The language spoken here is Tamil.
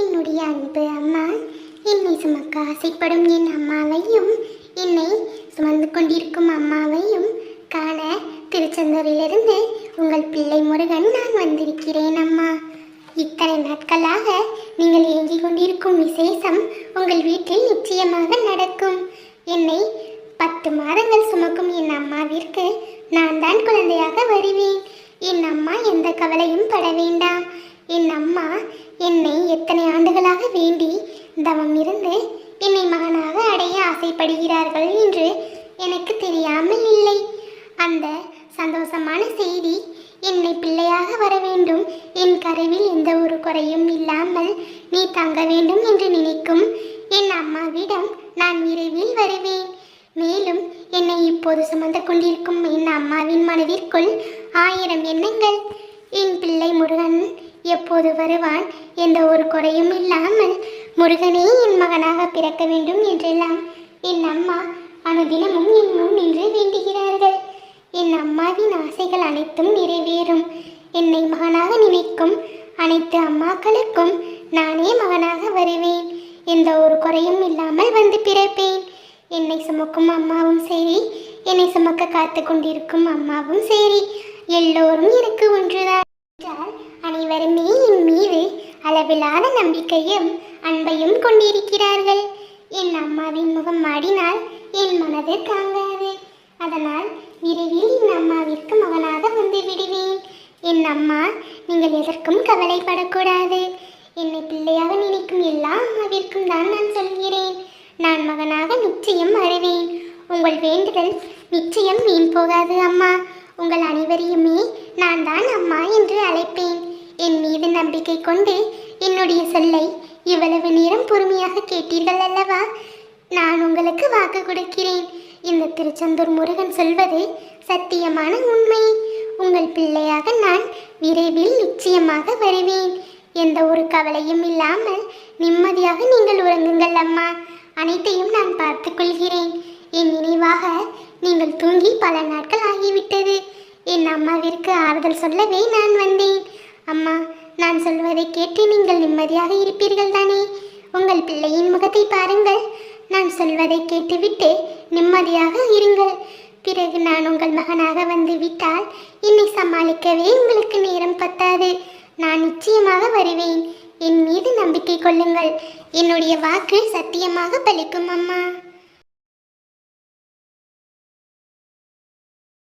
என்னுடைய அன்பு அம்மா, என்னை சுமக்க ஆசைப்படும் என் அம்மாவையும் என்னை சுமந்து கொண்டிருக்கும் அம்மாவையும் காண திருச்செந்தூரிலிருந்து உங்கள் பிள்ளை முருகன் நான் வந்திருக்கிறேன் அம்மா. இத்தனை நாட்களாக நீங்கள் ஏங்கிக் கொண்டிருக்கும் விசேஷம் உங்கள் வீட்டில் நிச்சயமாக நடக்கும். என்னை 10 மாதங்கள் சுமக்கும் என் அம்மாவிற்கு நான் தான் குழந்தையாக வருவேன். என் அம்மா எந்த கவலையும் பட வேண்டாம். என் அம்மா என்னை எத்தனை ஆண்டுகளாக வேண்டி தவம் இருந்து என்னை மகனாக அடைய ஆசைப்படுகிறார்கள் என்று எனக்கு தெரியாமல் இல்லை. அந்த சந்தோஷமான செய்தி என்னை பிள்ளையாக வர வேண்டும், என் கருவில் எந்த ஒரு குறையும் இல்லாமல் நீ தங்க வேண்டும் என்று நினைக்கும் என் அம்மாவிடம் நான் விரைவில் வருவேன். மேலும் என்னை இப்போது சுமந்து கொண்டிருக்கும் என் அம்மாவின் மனதிற்குள் 1000 எண்ணங்கள். என் பிள்ளை முருகன் எப்போது வருவான், எந்த ஒரு குறையும் இல்லாமல் முருகனே என் மகனாக பிறக்க வேண்டும் என்றெல்லாம் என் அம்மா அனுதினமும் என் முன் நின்று வேண்டுகிறார்கள். என் அம்மாவின் ஆசைகள் அனைத்தும் நிறைவேறும். என்னை மகனாக நினைக்கும் அனைத்து அம்மாக்களுக்கும் நானே மகனாக வருவேன். எந்த ஒரு குறையும் இல்லாமல் வந்து பிறப்பேன். என்னை சுமக்கும் அம்மாவும் சரி, என்னை சுமக்க காத்து கொண்டிருக்கும் அம்மாவும் சரி, எல்லோரும் எனக்கு ஒன்றுதான் என்றால் அனைவருமே என் மீது அளவிலான நம்பிக்கையும் அன்பையும் கொண்டிருக்கிறார்கள். என் அம்மாவின் முகம் மாடினால் என் மனது தாங்காது. அதனால் விரைவில் என் அம்மாவிற்கு மகனாக வந்து விடுவேன். என் அம்மா, நீங்கள் எதற்கும் கவலைப்படக்கூடாது. என்னை பிள்ளையாக நினைக்கும் எல்லா அம்மாவிற்கும் தான் நான் சொல்கிறேன், நான் மகனாக நிச்சயம் வருவேன். உங்கள் வேண்டுதல் நிச்சயம் வீண் போகாது அம்மா. உங்கள் அனைவரையுமே நான் தான் அம்மா என்று அழைப்பேன். என் மீது நம்பிக்கை கொண்டு என்னுடைய சொல்லை இவ்வளவு நேரம் பொறுமையாக கேட்டீர்கள் அல்லவா? நான் உங்களுக்கு வாக்கு கொடுக்கிறேன். இந்த திருச்செந்தூர் முருகன் சொல்வது சத்தியமான உண்மை. உங்கள் பிள்ளையாக நான் விரைவில் நிச்சயமாக வருவேன். எந்த ஒரு கவலையும் இல்லாமல் நிம்மதியாக நீங்கள் உறங்குங்கள் அம்மா. அனைத்தையும் நான் பார்த்துக் கொள்கிறேன். என் நினைவாக நீங்கள் தூங்கி பல நாட்கள் ஆகிவிட்டது. என் அம்மாவிற்கு ஆறுதல் சொல்லவே நான் வந்தேன். அம்மா, நான் சொல்வதை கேட்டு நீங்கள் நிம்மதியாக இருப்பீர்கள் தானே? உங்கள் பிள்ளையின் முகத்தை பாருங்கள். நான் சொல்வதை கேட்டுவிட்டு நிம்மதியாக இருங்கள். பிறகு நான் உங்கள் மகனாக வந்து விட்டால் என்னை சமாளிக்கவே உங்களுக்கு நேரம் பத்தாது. நான் நிச்சயமாக வருவேன். என் மீது நம்பிக்கை கொள்ளுங்கள். என்னுடைய வாக்கு சத்தியமாக பலிக்கும் அம்மா.